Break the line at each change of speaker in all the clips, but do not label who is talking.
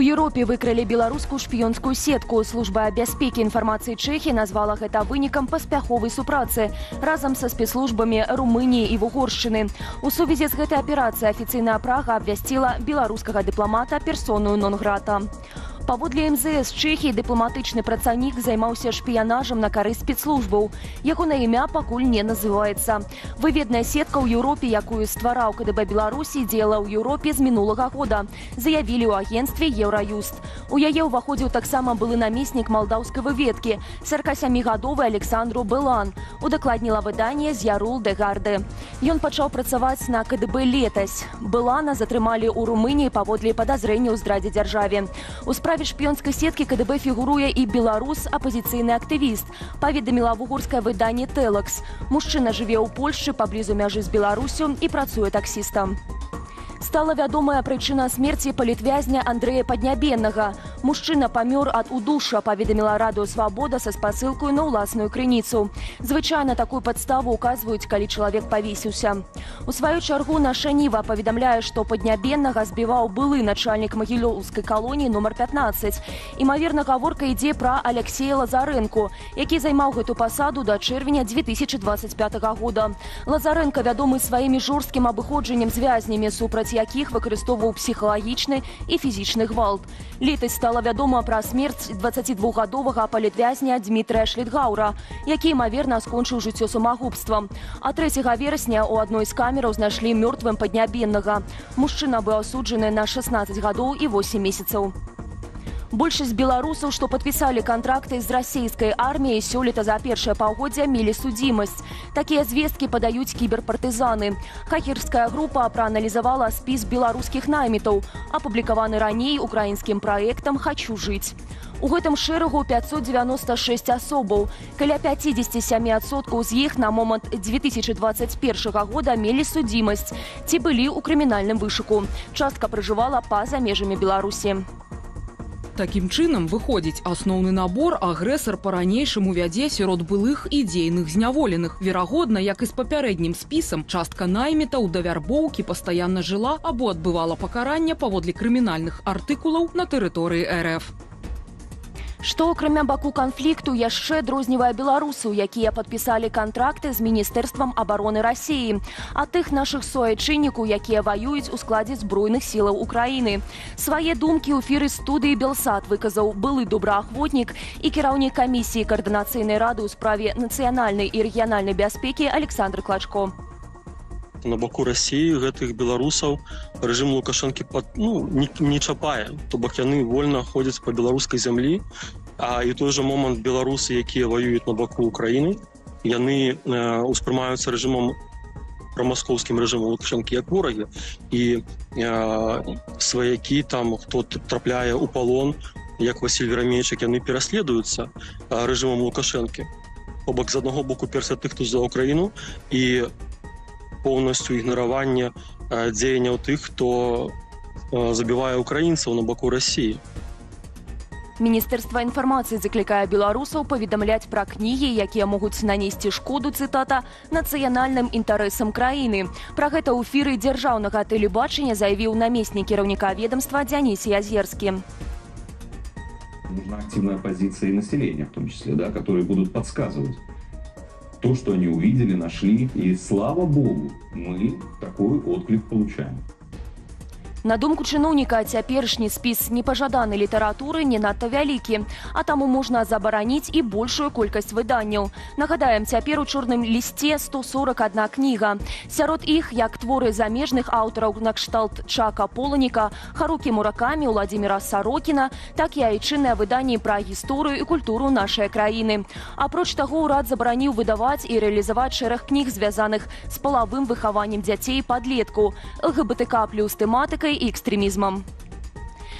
У Еўропе выкрылі беларускую шпіёнскую сетку. Служба бяспекі інфармацыі Чэхіі назвала гэта вынікам паспяховай супрацы разам са спецслужбамі Румыніі і Вугоршчыны. У сувязі з гэтай аперацыяй афіцыйная Прага абвясціла беларускага дыпламата персоную нон-грата. Паводле МЗС Чэхіі дыпламатычны працаўнік займаўся шпіянажам на карысць спецслужбаў. Ягонае імя пакуль не называецца. Выведная сетка ў Еўропе, якую ствараў КДБ Беларусі, дзела ў Еўропе з мінулага года, заявілі ў агенцтве Еўраюст. У яе ўваходзіў таксама былы намеснік малдаўскай выведкі, 47-гадовы Александру Белан, удакладніла выданне «З'ярул де Гарде». Ён пачаў працаваць на КДБ летась. Белана затрымалі ў Румыніі паводле падазрэння ў здрадзе дзяржаве. У справе шпіёнскай сеткі КДБ фігуруе і беларус, апазіцыйны актывіст, паведаміла вугорскае выданне «Тэлекс». Мужчына жыве ў Польшчы паблізу мяжы з Беларусю і працуе таксістам. Стала вядомая прычына смерці палітвязня Андрэя Паднябеннага. Мужчына памёр ад удуша, паведаміла Радыё Свабода са спасылкаю на ўласную крыніцу. Звычайна такую падставу указваюць, калі чалавек павесіўся. У сваю чаргу наша Ніва паведамляе, што Паднябеннага збіваў былы начальнік магілёўскай калоніі нумар 15. Імаверна, гаворка ідзе пра Алексея Лазарэнку, які займаў гэту пасаду да чэрвеня 2025 года. Лазарэнка вядомы сваімі жорсткім абыходжаннем з вязнямі, супраць якіх выкарыстоўваў псіхалагічны і фізічны гвалт. Летась стала вядома пра смерць 22-гадовага палітвязня Дмітрыя Шлітгаўра, які, імаверна, скончыў жыццё самагубствам. А 3 верасня ў адной з камераў знайшлі мёртвым Паднябеннага. Мужчына быў асуджаны на 16 гадоў і 8 месяцаў. Большасць беларусаў, што падпісалі кантракты з расійскай арміяй, сёлета за першае паўгоддзя мелі судзімасць. Такія звесткі падаюць кіберпартызаны. Хакерская група прааналізавала спіс беларускіх наймітаў, апублікаваны раней украінскім праектам «Хачу жыць». У гэтым шэрагу 596 асобаў. Каля 57% з іх на момант 2021 года мелі судзімасць ці былі ў крымінальным вышуку. Частка пражывала па-за межамі Беларусі.
Такім чынам, выходзіць, асноўны набор агрэсар па-ранейшаму вядзе сярод былых і дзейных зняволеных. Верагодна, як і з папярэднім спісам, частка наймітаў да вярбоўкі пастаянна жыла або адбывала пакаранне паводле крымінальных артыкулаў на тэрыторыі РФ.
Што, акрамя баку канфлікту, яшчэ адрознівае беларусаў, якія падпісалі кантракты з Міністэрствам абароны Расіі, а тых нашых суайчыннікаў, якія ваююць у складзе збройных сілаў Украіны. Свае думкі ў эфіры студыі «Белсат» выказаў былы добраахвотнік і кіраўнік камісіі каардынацыйнай рады ў справе нацыянальнай і рэгіянальнай бяспекі Александр Клачко.
На боку Расіі гэтых беларусаў рэжым Лукашэнкі не чапае, то бок яны вольна ходзяць па беларускай зямлі, а і той жа момант беларусы, якія ваююць на баку Украіны, яны успрымаюцца рэжымам прамаскоўскім рэжымам Лукашэнкі як ворагі, і сваякі там, хто трапляе ў палон, як Васіль Верамейчык, яны пераследуюцца рэжымам Лукашэнкі. То бок з аднаго боку перся тых, хто за Украіну, і поўнасцю ігнаравання дзеянняў тых, хто забівае украінцаў на баку Расіі.
Міністэрства інфармацыі заклікае беларусаў паведамляць пра кнігі, якія могуць нанесці шкоду, цытата, нацыянальным інтарэсам краіны. Пра гэта ў эфіры дзяржаўнага тэлебачання заявіў намеснік кіраўніка ведомства Дзянісій Азерскі.
Нужна активная позиция и населения, в том числе, да, которые будут подсказывать то, что они увидели, нашли, и слава Богу, мы такой отклик получаем.
На думку чыноўніка, цяперашні спіс непажаданай літаратуры не надта вялікі, а таму можна забараніць і большую колькасць выданняў. Нагадаем, цяпер у чорным лісце 141 кніга. Сярод іх як творы замежных аўтараў накшталт Чака Поланіка, Харукі Муракамі, Уладзіміра Сарокіна, так і айчынныя выданні пра гісторыю і культуру нашай краіны. Апроч таго, урад забараніў выдаваць і рэалізаваць шэраг кніг, звязаных з палавым выхаваннем дзяцей і падлеткаў, ЛГБТК плюс тэматыкай і экстремізмам.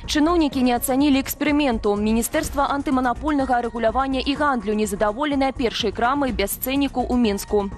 Чыноўнікі не ацанілі эксперыменту. Міністэрства антыманапольнага рэгулявання і гандлю незадаволенае першай крамай бясцэнніку ў Мінску.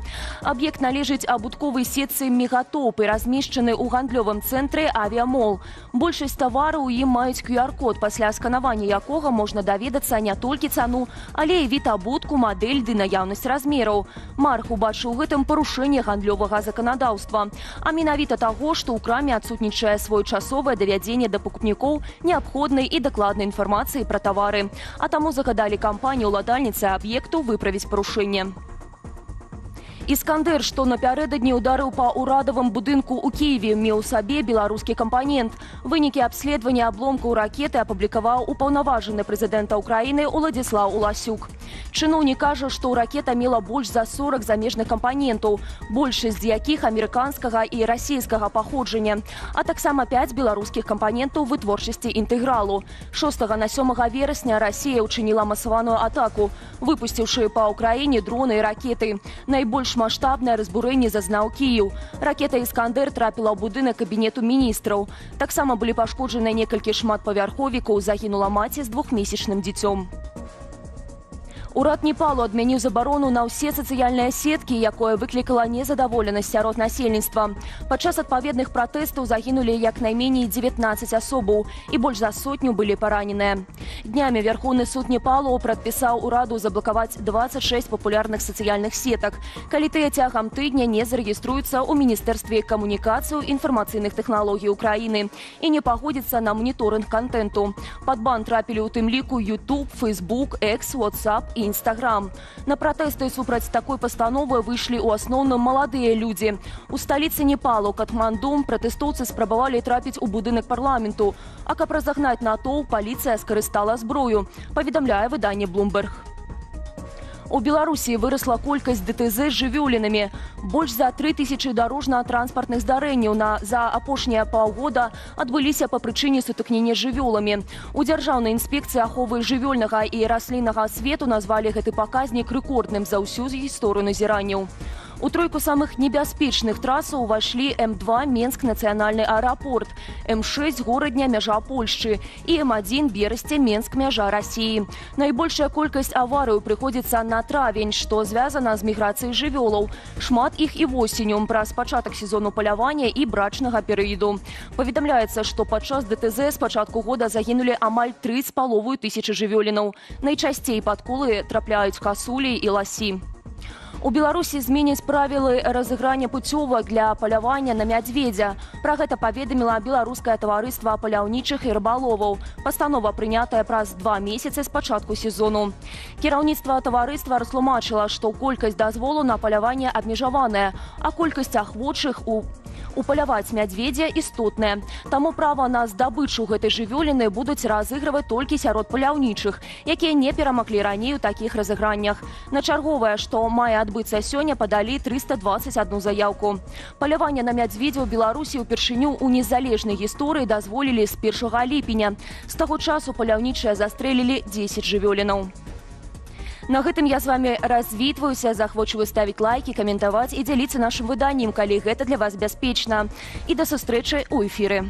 Аб'ект належыць абутковай сетцы «Мегатоп» і размешчаны ў гандлёвым цэнтры «Авіамол». Большасць тавараў у ім маюць QR-код, пасля сканавання якога можна даведацца не толькі цану, але і від абутку, мадэль ды наяўнасць размераў. Марх убачыў у гэтым парушэнне гандлёвага заканадаўства. А менавіта таго, што ў краме адсутнічае своечасовае давядзенне да пакупнікоў неабходнай і дакладнай інфармацыі пра тавары. А таму загадалі кампанію ўладальніцы аб'екту выправіць парушэнне. Іскандер, што напярэдадні ударыў па ўрадавым будынку ў Кіеве, меў у сабе беларускі кампанент. Вынікі абследавання абломкаў ракеты апублікаваў упаўнаважаны прэзідэнта Украіны Уладзіслаў Уласюк. Чыноўнік кажа, што ракета мела больш за 40 замежных кампанентаў, большасць з якіх амерыканскага і расійскага паходжання, а таксама 5 беларускіх кампанентаў вытворчасці інтэгралу. 6 на 7 верасня Расія ўчыніла масаваную атаку, выпусціўшы па ўкраіне дроны і ракеты. Найбольш маштабнае разбурэнне зазнаў Кіеў. Ракета «Іскандер» трапіла ў будынак кабінету міністраў. Таксама былі пашкоджаны некалькі шматпавярховікаў, загінула маці з двухмесячным дзіцём. Урад Непалу адмяніў забарону на ўсе сацыяльныя сеткі, якое выклікала незадаволенасць сярод насельніцтва. Падчас адпаведных пратэстаў загінулі як найменей 19 асобаў і больш за 100 былі параненыя. Днямі Верховны суд Непалу прадпісаў ураду заблакаваць 26 папулярных сацыяльных сетак, калі тыя цягам тыдня не зарэгіструюцца ў Міністэрстве камунікацыяў і інфармацыйных тэхналогій Украіны і не пагодзяцца на моніторынг контенту. Пад бан трапілі ў тым ліку YouTube, Facebook, X, WhatsApp і Instagram. На пратэсты супраць такой пастановы выйшлі ў асноўным маладыя людзі. У сталіцы Непалу, Катманду, пратэстоўцы спрабавалі трапіць у будынак парламенту, а каб разагнаць натоўп, паліцыя скарыстала зброю, паведамляе выданне Bloomberg. У Беларусі вырасла колькасць ДТЗ з жывёлінамі. Больш за 3000 дарожна-транспартных здарэнняў за апошнія паўгода адбыліся па прычыне сутыкнення з жывёламі. У Дзяржаўнай інспекцыі аховы жывёльнага і расліннага свету назвалі гэты паказнік рэкордным за ўсю гісторыю назіранняў. У тройку самых небяспечных трасаў увайшлі М2 Менск нацыянальны аэрапорт, М6 горадня мяжа Польшчы і М1 Берасце Менск мяжа Расіі. Найбольшая колькасць аварыяў прыходзіцца на травень, што звязана з міграцыяй жывёлаў. Шмат іх і восенню праз пачатак сезону палявання і брачнага перыяду. Паведамляецца, што падчас ДТЗ з пачатку года загінулі амаль 3500 жывёлінаў. Найчасцей пад кулы трапляюць касулі і ласі. У Беларусі зменяць правілы разыграння пуцёвак для палявання на мядзведзя. Пра гэта паведаміла беларускае таварыства паляўнічых і рыбаловаў. Пастанова прынятая праз 2 месяцы з пачатку сезону. Кіраўніцтва таварыства растлумачыла, што колькасць дазволу на паляванне абмежаваная, а колькасць ахвочых упаляваць мядзведзя істотная. Таму права на здабычу гэтай жывёліны будуць разыгрываць толькі сярод паляўнічых, якія не перамаглі раней у такіх разыграннях. На чарговае, што мае адбыцца сёння, падалі 321 заяўку. Паляванне на мядзведзя ў Беларусі ўпершыню ў незалежнай гісторыі дазволілі з 1 ліпеня. З таго часу паляўнічыя застрэлілі 10 жывёлінаў. На гэтым я з вами развітваюся, захвочу ставіць лайки, каментаваць і дзяліцца нашым выданнем, калі гэта для вас бяспечна. І да сустрэчы ў эфіры.